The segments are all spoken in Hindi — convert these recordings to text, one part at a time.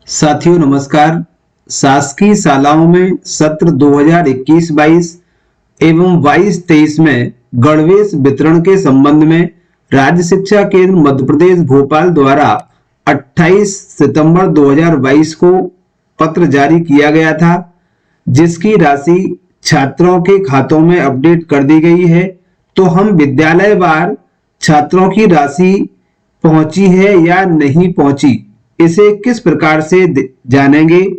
साथियों नमस्कार। शासकीय शालाओं में सत्र 2021-22 एवं 22-23 में गणवेश वितरण के संबंध में राज्य शिक्षा केंद्र मध्य प्रदेश भोपाल द्वारा 28 सितंबर 2022 को पत्र जारी किया गया था, जिसकी राशि छात्रों के खातों में अपडेट कर दी गई है। तो हम विद्यालय वार छात्रों की राशि पहुंची है या नहीं पहुंची, इसे किस प्रकार से जानेंगे,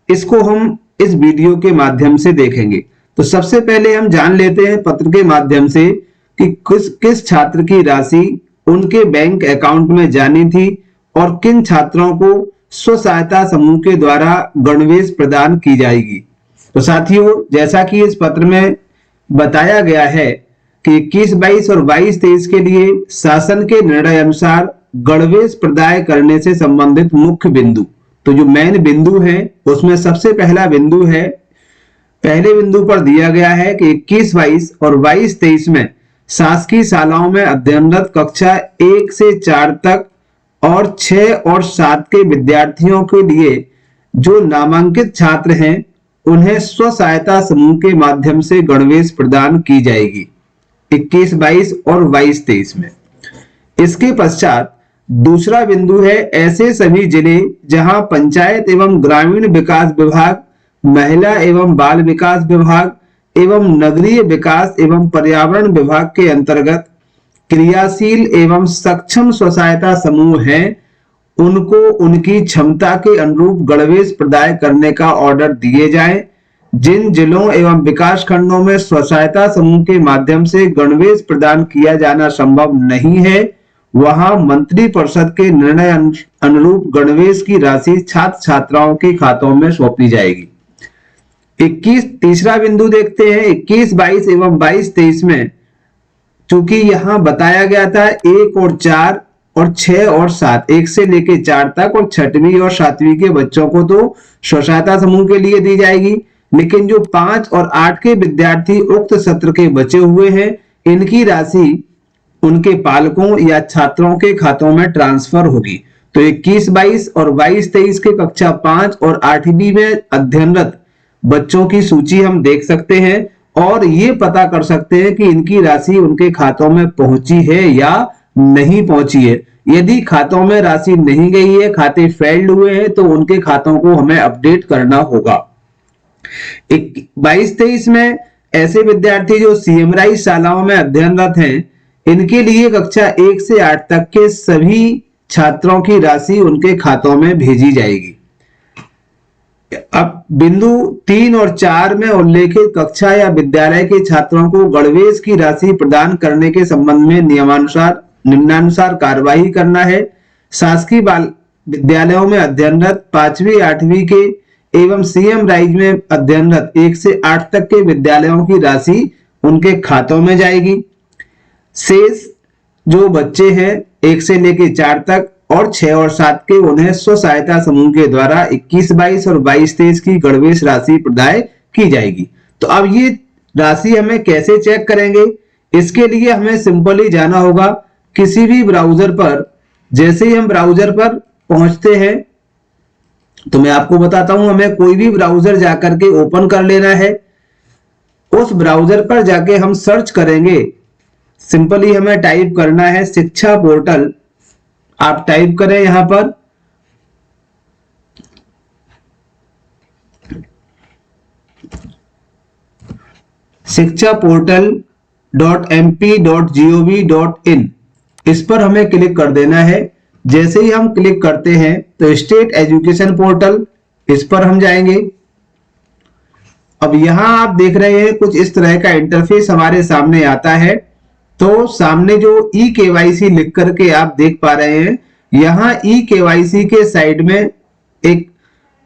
इसको हम इस वीडियो के माध्यम से देखेंगे। तो सबसे पहले हम जान लेते हैं पत्र के माध्यम से कि किस छात्र की राशि उनके बैंक अकाउंट में जानी थी और किन छात्रों को स्व सहायता समूह के द्वारा गणवेश प्रदान की जाएगी। तो साथियों, जैसा कि इस पत्र में बताया गया है कि 21-22 और 22-23 के लिए शासन के निर्णय अनुसार गणवेश प्रदाय करने से संबंधित मुख्य बिंदु, तो जो मेन बिंदु है उसमें सबसे पहला बिंदु है, पहले बिंदु पर दिया गया है कि 21-22 और 22-23 में शासकीय शालाओं में अध्ययनरत कक्षा 1 से 4 तक और 6 और 7 के विद्यार्थियों के लिए जो नामांकित छात्र हैं उन्हें स्व सहायता समूह के माध्यम से गणवेश प्रदान की जाएगी 21-22 और 22-23 में। इसके पश्चात दूसरा बिंदु है, ऐसे सभी जिले जहां पंचायत एवं ग्रामीण विकास विभाग, महिला एवं बाल विकास विभाग एवं नगरीय विकास एवं पर्यावरण विभाग के अंतर्गत क्रियाशील एवं सक्षम स्व सहायता समूह हैं, उनको उनकी क्षमता के अनुरूप गणवेश प्रदान करने का ऑर्डर दिए जाएं। जिन जिलों एवं विकास खंडों में स्व सहायता समूह के माध्यम से गणवेश प्रदान किया जाना संभव नहीं है, वहां मंत्री परिषद के निर्णय अनुरूप गणवेश की राशि छात्र छात्राओं के खातों में सौंपी जाएगी। तीसरा बिंदु देखते हैं 21-22 एवं 22-23 में, चूंकि यहां बताया गया था 1 और 4 और 6 और 7, 1 से लेकर 4 तक और 6वीं और 7वीं के बच्चों को तो स्व सहायता समूह के लिए दी जाएगी, लेकिन जो 5 और 8 के विद्यार्थी उक्त सत्र के बचे हुए हैं, इनकी राशि उनके पालकों या छात्रों के खातों में ट्रांसफर होगी। तो 21-22 और 22-23 के कक्षा 5 और 8वीं में अध्ययनरत बच्चों की सूची हम देख सकते हैं और ये पता कर सकते हैं कि इनकी राशि उनके खातों में पहुंची है या नहीं पहुंची है। यदि खातों में राशि नहीं गई है, खाते फेल्ड हुए हैं, तो उनके खातों को हमें अपडेट करना होगा। 22-23 में ऐसे विद्यार्थी जो सीएम राइज शालाओं में अध्ययनरत हैं, इनके लिए कक्षा 1 से 8 तक के सभी छात्रों की राशि उनके खातों में भेजी जाएगी। अब बिंदु 3 और 4 में उल्लेखित कक्षा या विद्यालय के छात्रों को गणवेश की राशि प्रदान करने के संबंध में निम्नानुसार कार्यवाही करना है। शासकीय बाल विद्यालयों में अध्ययनरत 5वीं 8वीं के एवं सीएम राइज में अध्ययनरत 1 से 8 तक के विद्यालयों की राशि उनके खातों में जाएगी। शेष जो बच्चे हैं 1 से लेकर 4 तक और 6 और 7 के, उन्हें स्व सहायता समूह के द्वारा 21-22 और 22-23 की गणवेश राशि प्रदान की जाएगी। तो अब ये राशि हमें कैसे चेक करेंगे, इसके लिए हमें सिंपली जाना होगा किसी भी ब्राउजर पर। जैसे ही हम ब्राउजर पर पहुंचते हैं, तो मैं आपको बताता हूं, हमें कोई भी ब्राउजर जाकर के ओपन कर लेना है। उस ब्राउजर पर जाके हम सर्च करेंगे, सिंपली हमें टाइप करना है शिक्षा पोर्टल। आप टाइप करें यहां पर शिक्षा portal.mp.gov.in, इस पर हमें क्लिक कर देना है। जैसे ही हम क्लिक करते हैं तो स्टेट एजुकेशन पोर्टल, इस पर हम जाएंगे। अब यहां आप देख रहे हैं कुछ इस तरह का इंटरफेस हमारे सामने आता है। तो सामने जो ई-केवाईसी लिख करके आप देख पा रहे हैं, यहां ई-केवाईसी के साइड में एक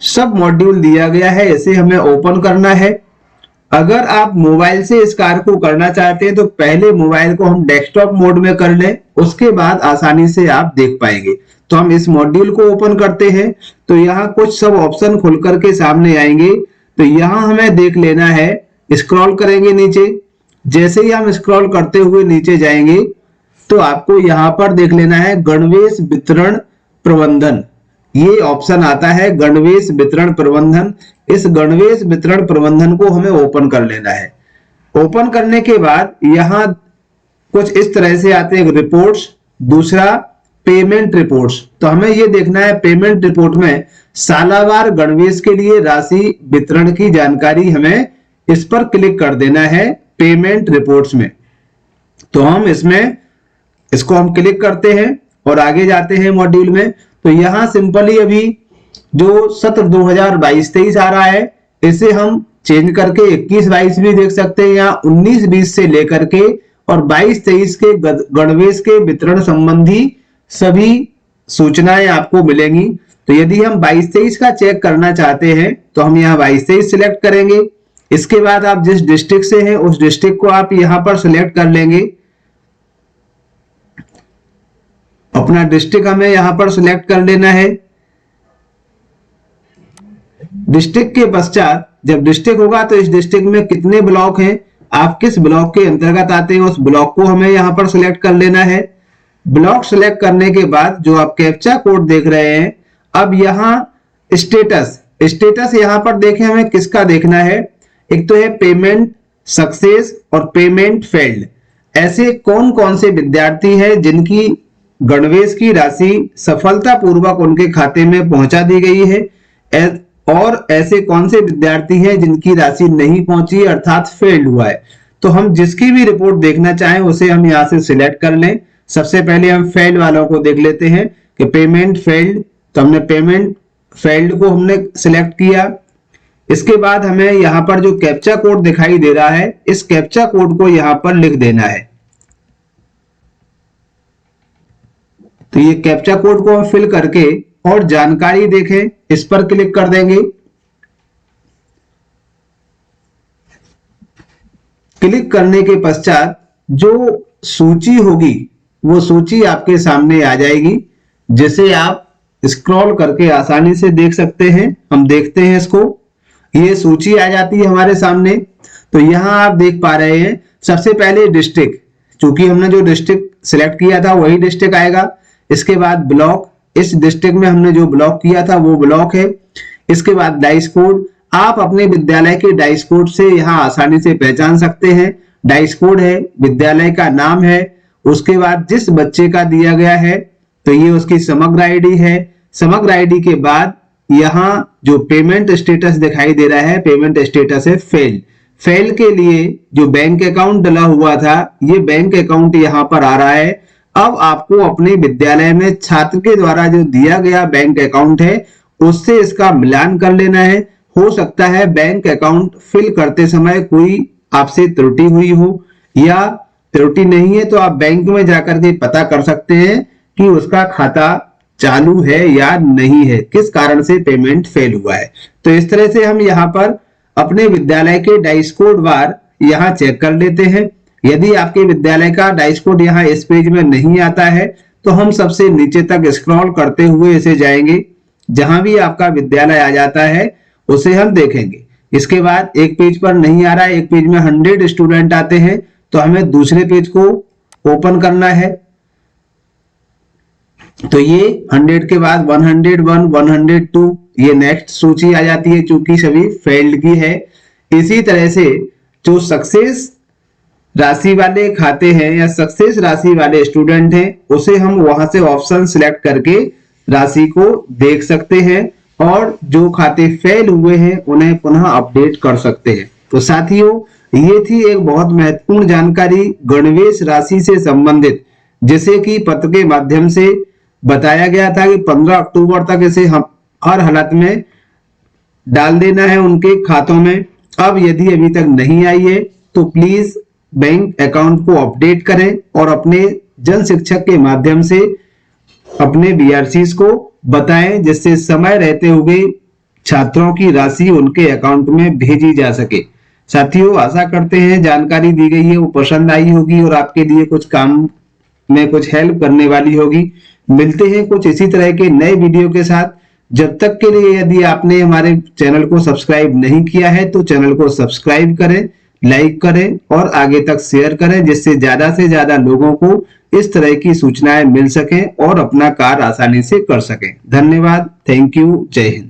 सब मॉड्यूल दिया गया है, इसे हमें ओपन करना है। अगर आप मोबाइल से इस कार्य को करना चाहते हैं तो पहले मोबाइल को हम डेस्कटॉप मोड में कर लें, उसके बाद आसानी से आप देख पाएंगे। तो हम इस मॉड्यूल को ओपन करते हैं, तो यहाँ कुछ सब ऑप्शन खुल करके सामने आएंगे। तो यहाँ हमें देख लेना है, स्क्रॉल करेंगे नीचे। जैसे ही हम स्क्रॉल करते हुए नीचे जाएंगे तो आपको यहाँ पर देख लेना है गणवेश वितरण प्रबंधन, ये ऑप्शन आता है गणवेश वितरण प्रबंधन। इस गणवेश वितरण प्रबंधन को हमें ओपन कर लेना है। ओपन करने के बाद यहां कुछ इस तरह से आते हैं रिपोर्ट्स, दूसरा पेमेंट रिपोर्ट्स। तो हमें ये देखना है पेमेंट रिपोर्ट में सालावार गणवेश के लिए राशि वितरण की जानकारी, हमें इस पर क्लिक कर देना है पेमेंट रिपोर्ट्स में। तो हम इसको हम क्लिक करते हैं और आगे जाते हैं मॉड्यूल में। तो यहां सिंपली अभी जो सत्र 2022-23 आ रहा है इसे हम चेंज करके 21-22 भी देख सकते हैं, या 19-20 से लेकर के और 22-23 के गणवेश के वितरण संबंधी सभी सूचनाएं आपको मिलेंगी। तो यदि हम 22-23 का चेक करना चाहते हैं तो हम यहाँ 22-23 सिलेक्ट करेंगे। इसके बाद आप जिस डिस्ट्रिक्ट से हैं उस डिस्ट्रिक्ट को आप यहां पर सिलेक्ट कर लेंगे। अपना डिस्ट्रिक्ट हमें यहां पर सिलेक्ट कर लेना है। डिस्ट्रिक्ट के पश्चात जब डिस्ट्रिक्ट होगा तो इस डिस्ट्रिक्ट में कितने ब्लॉक हैं, आप किस ब्लॉक के अंतर्गत आते हैं, उस ब्लॉक को हमें यहां पर सिलेक्ट कर लेना है। ब्लॉक सिलेक्ट करने के बाद जो आप कैप्चा कोड देख रहे हैं, अब यहां स्टेटस यहां पर देखें हमें किसका देखना है। एक तो है पेमेंट सक्सेस और पेमेंट फेल्ड। ऐसे कौन कौन से विद्यार्थी हैं जिनकी गणवेश की राशि सफलतापूर्वक उनके खाते में पहुंचा दी गई है, और ऐसे कौन से विद्यार्थी हैं जिनकी राशि नहीं पहुंची अर्थात फेल्ड हुआ है। तो हम जिसकी भी रिपोर्ट देखना चाहें उसे हम यहां से सिलेक्ट कर लें। सबसे पहले हम फेल्ड वालों को देख लेते हैं कि पेमेंट फेल्ड, तो हमने पेमेंट फेल्ड को हमने सिलेक्ट किया। इसके बाद हमें यहां पर जो कैप्चा कोड दिखाई दे रहा है इस कैप्चा कोड को यहां पर लिख देना है। तो ये कैप्चा कोड को हम फिल करके और जानकारी देखें इस पर क्लिक कर देंगे। क्लिक करने के पश्चात जो सूची होगी वो सूची आपके सामने आ जाएगी, जिसे आप स्क्रॉल करके आसानी से देख सकते हैं। हम देखते हैं इसको, ये सूची आ जाती है हमारे सामने। तो यहां आप देख पा रहे हैं सबसे पहले डिस्ट्रिक्ट, चूंकि हमने जो डिस्ट्रिक्ट सिलेक्ट किया था वही डिस्ट्रिक्ट आएगा। इसके बाद ब्लॉक, इस डिस्ट्रिक्ट में हमने जो ब्लॉक किया था वो ब्लॉक है। इसके बाद डाइस कोड, आप अपने विद्यालय के डाइस कोड से यहां आसानी से पहचान सकते हैं। डाइस कोड है, विद्यालय का नाम है, उसके बाद जिस बच्चे का दिया गया है तो ये उसकी समग्र आईडी है। समग्र आईडी के बाद यहाँ जो पेमेंट स्टेटस दिखाई दे रहा है, पेमेंट स्टेटस है फेल। फेल के लिए जो बैंक अकाउंट डला हुआ था ये बैंक अकाउंट यहाँ पर आ रहा है। अब आपको अपने विद्यालय में छात्र के द्वारा जो दिया गया बैंक अकाउंट है उससे इसका मिलान कर लेना है। हो सकता है बैंक अकाउंट फिल करते समय कोई आपसे त्रुटि हुई हो, या त्रुटि नहीं है तो आप बैंक में जाकर के पता कर सकते हैं कि उसका खाता चालू है या नहीं है, किस कारण से पेमेंट फेल हुआ है। तो इस तरह से हम यहाँ पर अपने विद्यालय के डाइस कोड वार यहाँ चेक कर लेते हैं। यदि आपके विद्यालय का डाइस कोड यहाँ इस पेज में नहीं आता है तो हम सबसे नीचे तक स्क्रॉल करते हुए इसे जाएंगे, जहां भी आपका विद्यालय आ जाता है उसे हम देखेंगे। इसके बाद एक पेज पर नहीं आ रहा है, एक पेज में 100 स्टूडेंट आते हैं तो हमें दूसरे पेज को ओपन करना है। तो ये 100 के बाद 101, 102 ये नेक्स्ट सूची आ जाती है, चूंकि सभी फेल्ड की है। इसी तरह से जो सक्सेस राशि वाले खाते हैं या सक्सेस राशि वाले स्टूडेंट हैं उसे हम वहां से ऑप्शन सिलेक्ट करके राशि को देख सकते हैं, और जो खाते फेल हुए हैं उन्हें पुनः अपडेट कर सकते हैं। तो साथियों, ये थी एक बहुत महत्वपूर्ण जानकारी गणवेश राशि से संबंधित, जिसे कि पत्र के माध्यम से बताया गया था कि 15 अक्टूबर तक इसे हम हर हालत में डाल देना है उनके खातों में। अब यदि अभी तक नहीं आई है तो प्लीज बैंक अकाउंट को अपडेट करें और अपने जन शिक्षक के माध्यम से अपने बीआरसीज को बताएं, जिससे समय रहते हुए छात्रों की राशि उनके अकाउंट में भेजी जा सके। साथियों, आशा करते हैं जानकारी दी गई है वो पसंद आई होगी और आपके लिए कुछ काम में कुछ हेल्प करने वाली होगी। मिलते हैं कुछ इसी तरह के नए वीडियो के साथ। जब तक के लिए यदि आपने हमारे चैनल को सब्सक्राइब नहीं किया है तो चैनल को सब्सक्राइब करें, लाइक करें और आगे तक शेयर करें, जिससे ज्यादा से ज्यादा लोगों को इस तरह की सूचनाएं मिल सकें और अपना कार्य आसानी से कर सकें। धन्यवाद। Thank you. जय हिंद।